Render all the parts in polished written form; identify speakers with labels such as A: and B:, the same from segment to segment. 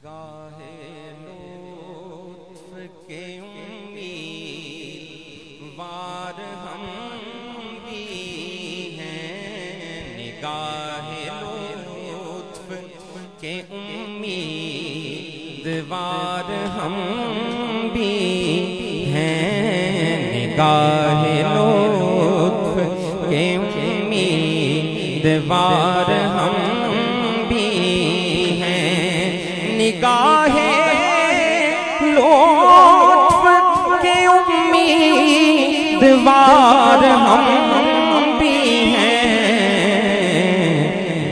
A: निगाहे लुत्फ के उम्मीदवार हम भी हैं, निगाहे लुत्फ के उम्मीदवार हम भी हैं, निगाहे लुत्फ के उम्मीदवार हम निगाहे लुत्फ के उम्मीदवार हम भी हैं,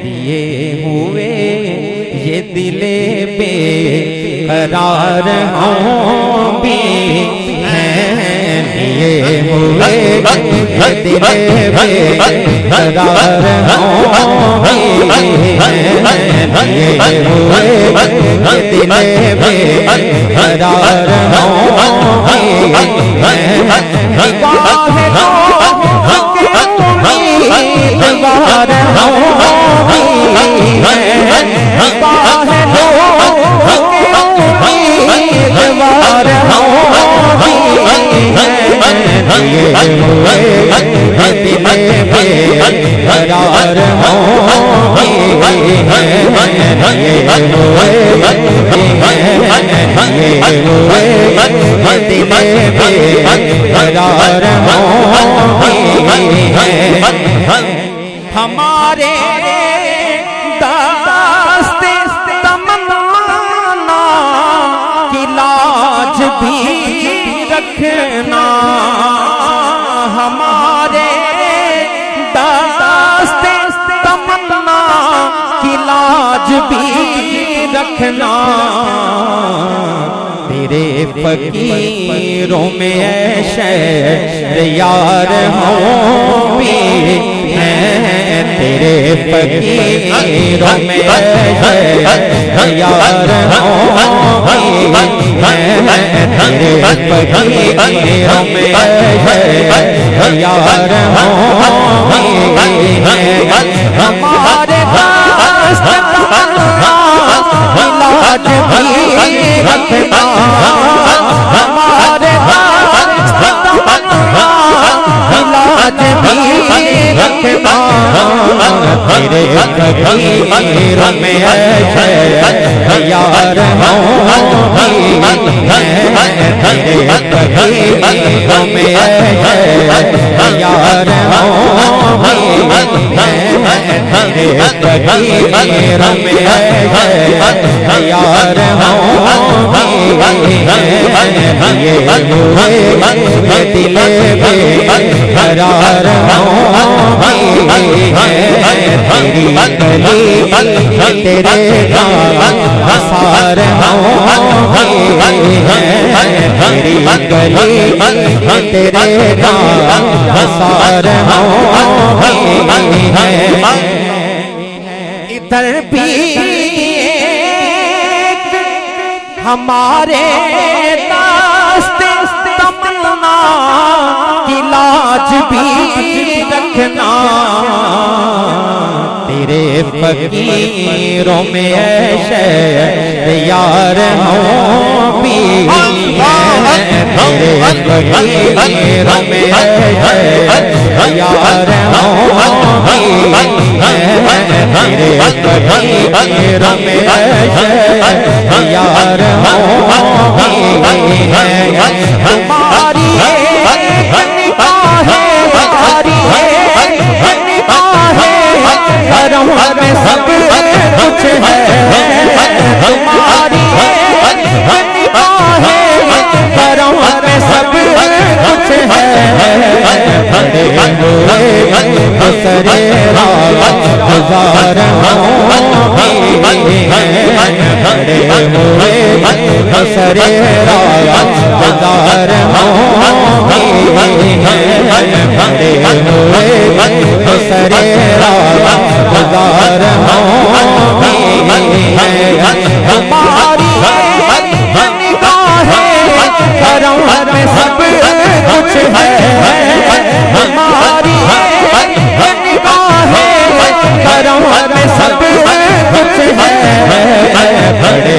A: लिए हुए ये दिले बेकरार हम भी हैं, लिए हुए ये दिले बेकरार हम भी हैं, लिए हुए दिले बेकरार हम भी हैं, निगाहे लुत्फ के उम्मीदवार हम भी हैं, निगाहे लुत्फ के उम्मीदवार हम भी हैं, लिए हुए दिले बेकरार हम भी हैं, लिए हुए दिले बेकरार हम भी हैं, हमारे दास्ते तमन्ना की लाज भी रखना, हमारे दास्ते तमन्ना की लाज भी रखना, तेरे फकीरों में शहरयार हम भी हैं, तेरे फकीरों में शहरयार हम भी हैं, तेरे फकीरों में शहरयार हम भी हैं, हमारे इलाज भी रखना, हमारे इलाज भी रखना, तेरे फकीरों में शहरयार हम भी हैं, तेरे फकीरों में शहरयार हम भी हैं, तेरे फकीरों में शहरयार हम भी हैं, लिए हुए दिले बेकरार हम भी हैं, तेरी गली तेरे आसार हम भी हैं, तेरी गली तेरे आसार हम भी हैं, इधर भी हमारे दास्ते तमन्ना की लाज भी रखना, तेरे फकीरों में शहरयार हम भी हैं, तेरे फकीरों में शहरयार हम भी हैं, तेरे फकीरों में शहरयार हम भी हैं, तुम्हारी निगाहे हमारी निगाहे करम में सब कुछ है, तुम्हारी निगाहे करम में सब कुछ है, बड़े हुए गुज़रे गुज़ार हम भी हैं, बड़े हुए गुज़रे गुज़ार हम भी हैं, बड़े हुए गुज़रे गुज़ार हम भी हैं, हमारी निगाहे करम में सब कुछ है, हमारी निगाहे करम में सब कुछ है, बड़े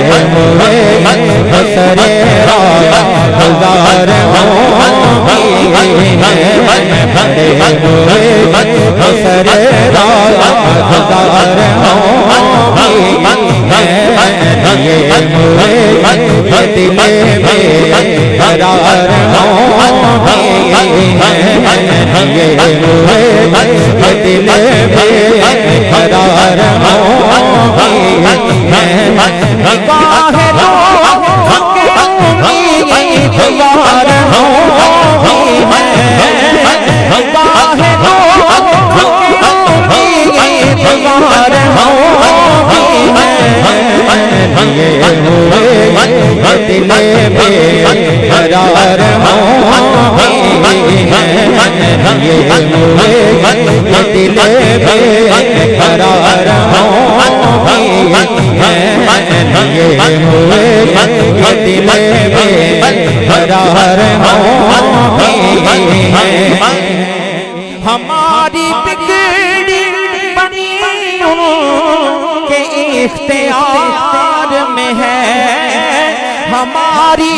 A: ये हुए दिले बेकरार होंगे, ये हुए दिले बेकरार होंगे, ये हुए दिले बेकरार होंगे। हमारी बिगड़ी बनी उनके इख्तियार में है, हमारी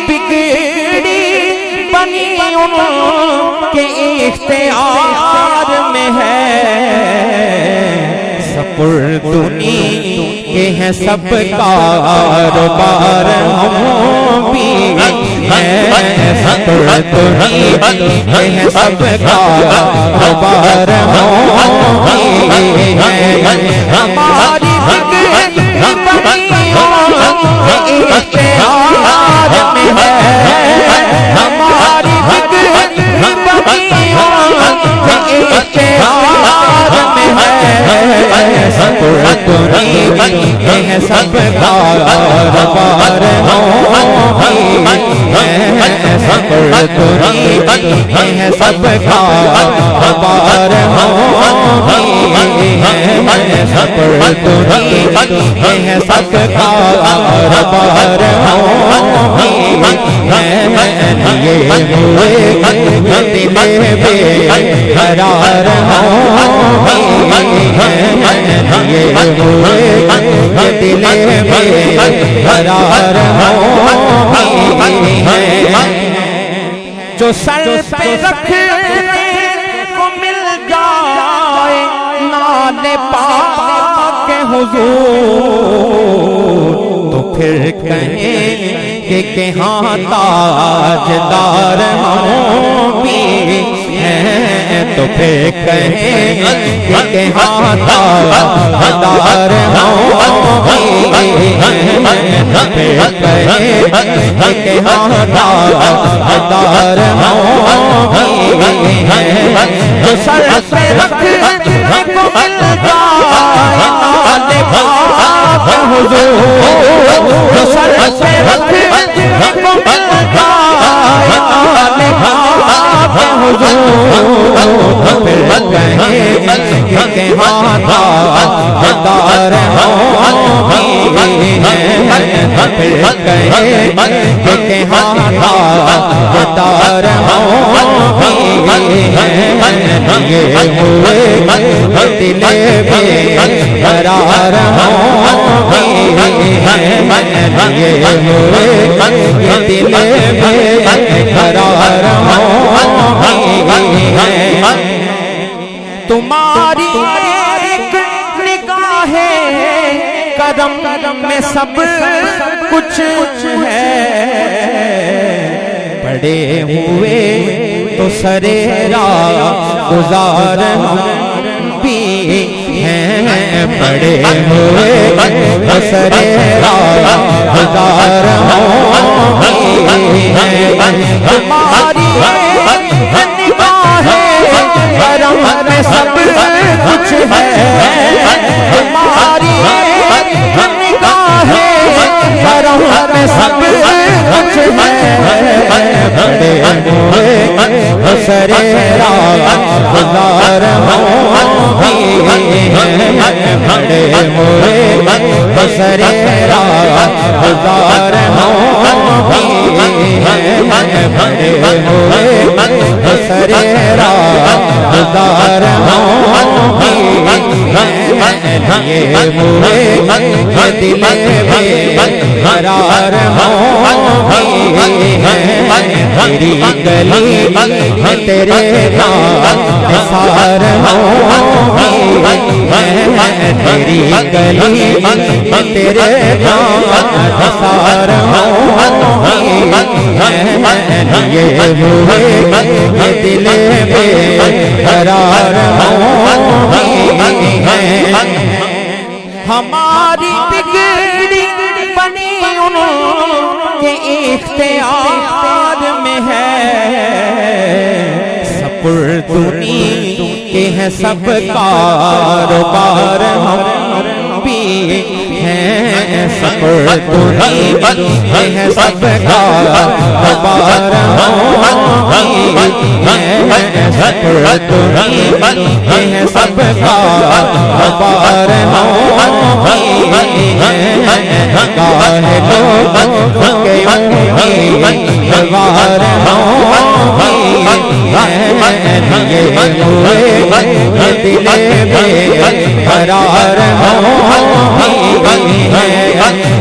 A: बिगड़ी बनी उनके इख्तियार में है। सपुर्दुनी के हैं सब कारोबार हम भी हैं, सपुर्दुनी के हैं सब कारोबार हम भी हैं। हमारी बिगड़ी बनी उनके इख्तियार में है, हमारी बिगड़ी बनी उनके इख्तियार में है। सपुर्दुनी के हैं सब कारोबार होंगे, सपुर्दुनी के हैं सब कारोबार होंगे, सपुर्दुनी के हैं सब कारोबार होंगे। ये हुए दिले बेकरार होंगे, ये हुए दिले बेकरार होंगे। जो सर पे रखने को मिल जाए नाले पाक हुजूर, तो फिर कहें कि हाँ ताजदार हम भी हैं, तो फिर कहें कि हाँ ताजदार हम भी हैं, फिर कहें कि हाँ ताजदार हम भी हैं। जो सर पे रखने को मिल जाए नाले पाक हुजूर, जो सर पे रखने को मिल जाए नाले पाक हुजूर, फिर कहें कि हाँ ताजदार हम भी हैं, फिर कहें कि हाँ ताजदार हम भी हैं। ये हुए दिले बेकरार होंगे, ये हुए दिले बेकरार होंगे। तुम्हारी एक निगाहे करम में सब कुछ है, पड़े हुए तो सरे गुजार हम भी हैं, पड़े हुए तो सरे गुजार हम भी हैं। तुम्हारी निगाहे करम में सब कुछ है, तुम्हारी निगाहे करम में सब कुछ है। बड़े हुए सरे गुजार हम भी हैं, बड़े हुए सरे गुजार हम भी हैं, बड़े हुए सरे गुजार हम भी हैं। ये हुए दिले बेकरार होंगे, तेरी गली तेरे निसार होंगे, तेरी गली तेरे निसार होंगे। ये हुए दिले बेकरार होंगे। हमारी बिगड़ी बनी उनके इख्तियार में है, सपुर्दुनी के हैं सब कारोबार हम भी हैं, है सबका खबर है सबका खबर काहे लोग के सवार ये हुए दिले में करार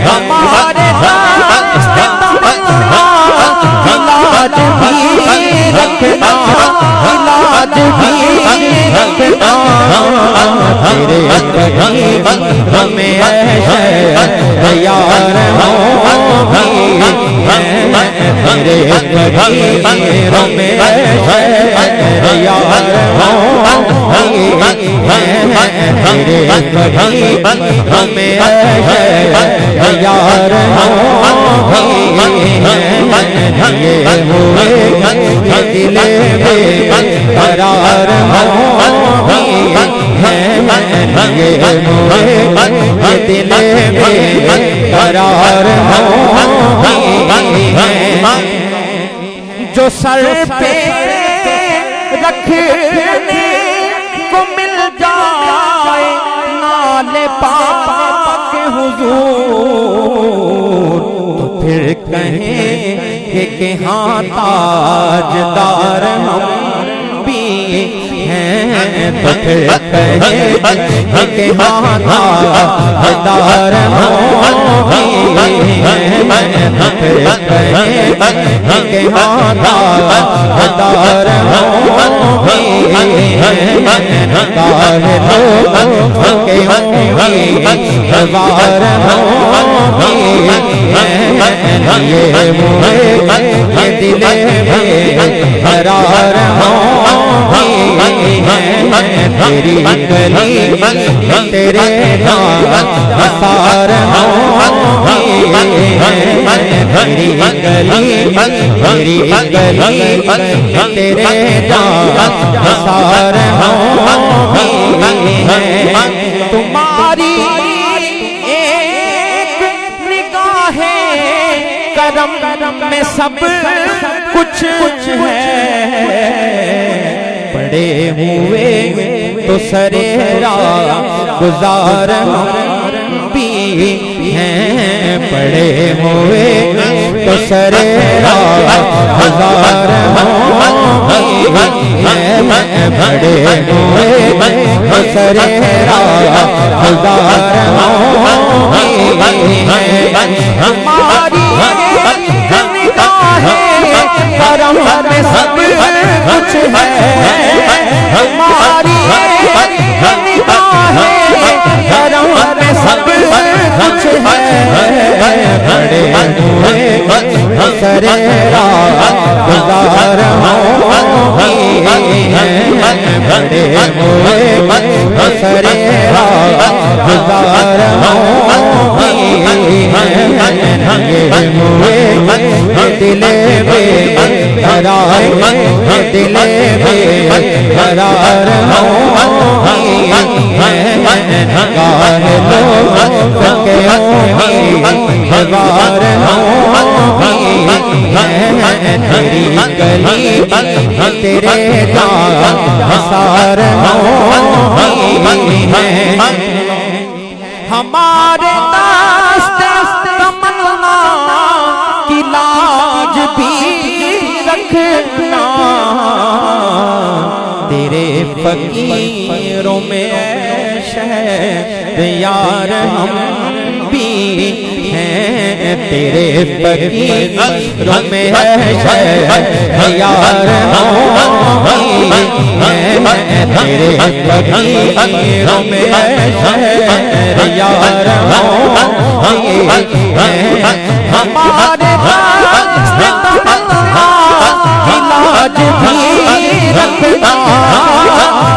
A: हमारे इलाज भी रखना इलाज भी रखना तेरे करीब हमें यार तेरे करीब हमें यार तेरे करीब हमें यार ये हुए दिले में करार ये हुए दिले में करार जो सर पे रखने को मिल जाए नाले पाक हुजूर तो फिर कहें कि हाँ ताजदार हम भी हैं तो फिर कहें कि हाँ ताजदार हम भी हैं तो फिर कहें कि हाँ ताजदार हम भी हैं काहे लोग के सवार ये मुझे ये दिले में करार तेरी गली तेरे सार तेरी गली तेरे सार तुम्हारी एक निगाह करम में सब कुछ है पड़े हुए तो सरेरा गुजार भी हैं पड़े हुए तो सरेरा गुजार पड़े हुए तो सरेरा गुजार हमारी करम में सब कुछ है हमारी करम में सब कुछ है बड़े हुए सरेरा गुजार बड़े हुए सरेरा गुजार दिले में करार दिले में करार काहे लोग के सवार तेरी गली तेरे सार हमारे तमन्ना की लाज भी रखना तेरे फकीरों में शहर यार हम भी हैं तेरे फकीरों में शहर यार हम भी हैं तेरे फकीरों में शहर यार हम भी हैं हमारे इलाज भी रखना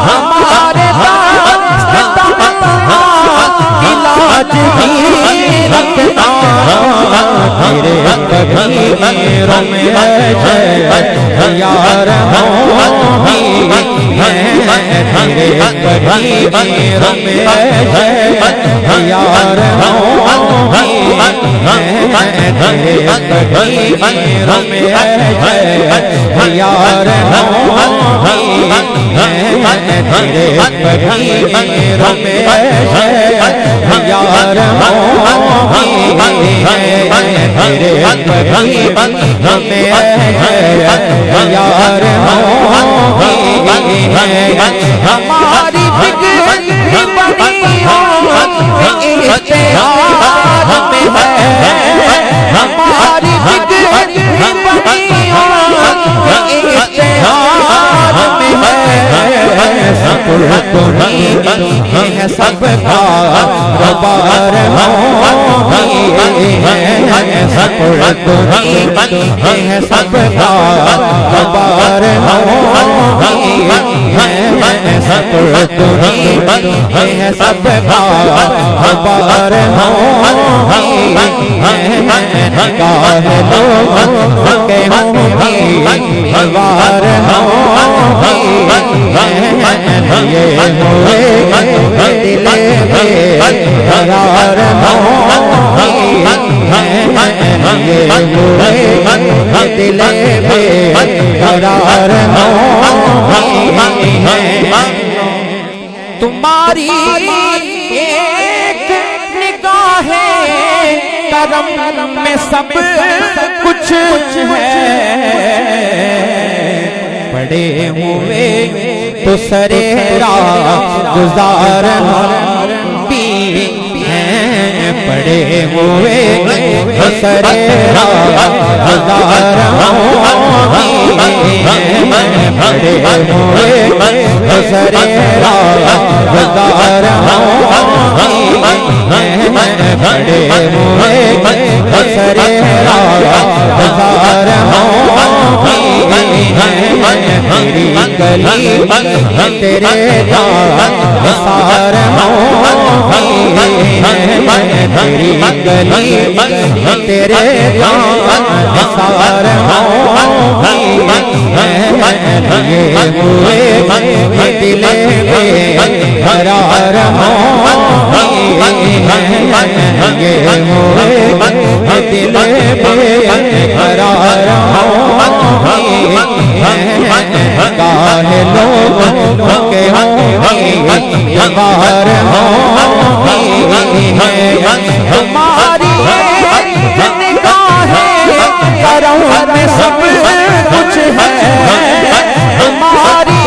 A: हमारे इलाज भी रखना तेरे फकीरों में यार हम भी हैं तेरे फकीरों में यार हम भी तकदीरों में है यार तेरे तकदीरों में है यार तेरे तकदीरों में है यार हमारी बिगड़ी बनी इख्तियार में है हमारी बिगड़ी बनी इख्तियार में है सबका रबार सबका रबार सबका खबर हो के होंगी वार हो ये हुए दिले करार हो ये हुए दिले करार हो तुम्हारी एक निगाह करम में सब कुछ है पड़े हुए तो सरे गुजार भी हैं पड़े हुए तो सरे गुजार पड़े हुए तो सरे गुजार बड़े हुए सरे गुजार तेरी गली तेरे सार तेरी गली तेरे सार ये हुए दिले करार ये हुए दिले करार काहे लोग के बाहर तुम्हारी करम में सब कुछ है तुम्हारी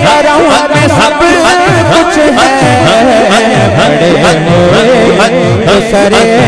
A: करम में सब कुछ है बड़े हुए सरे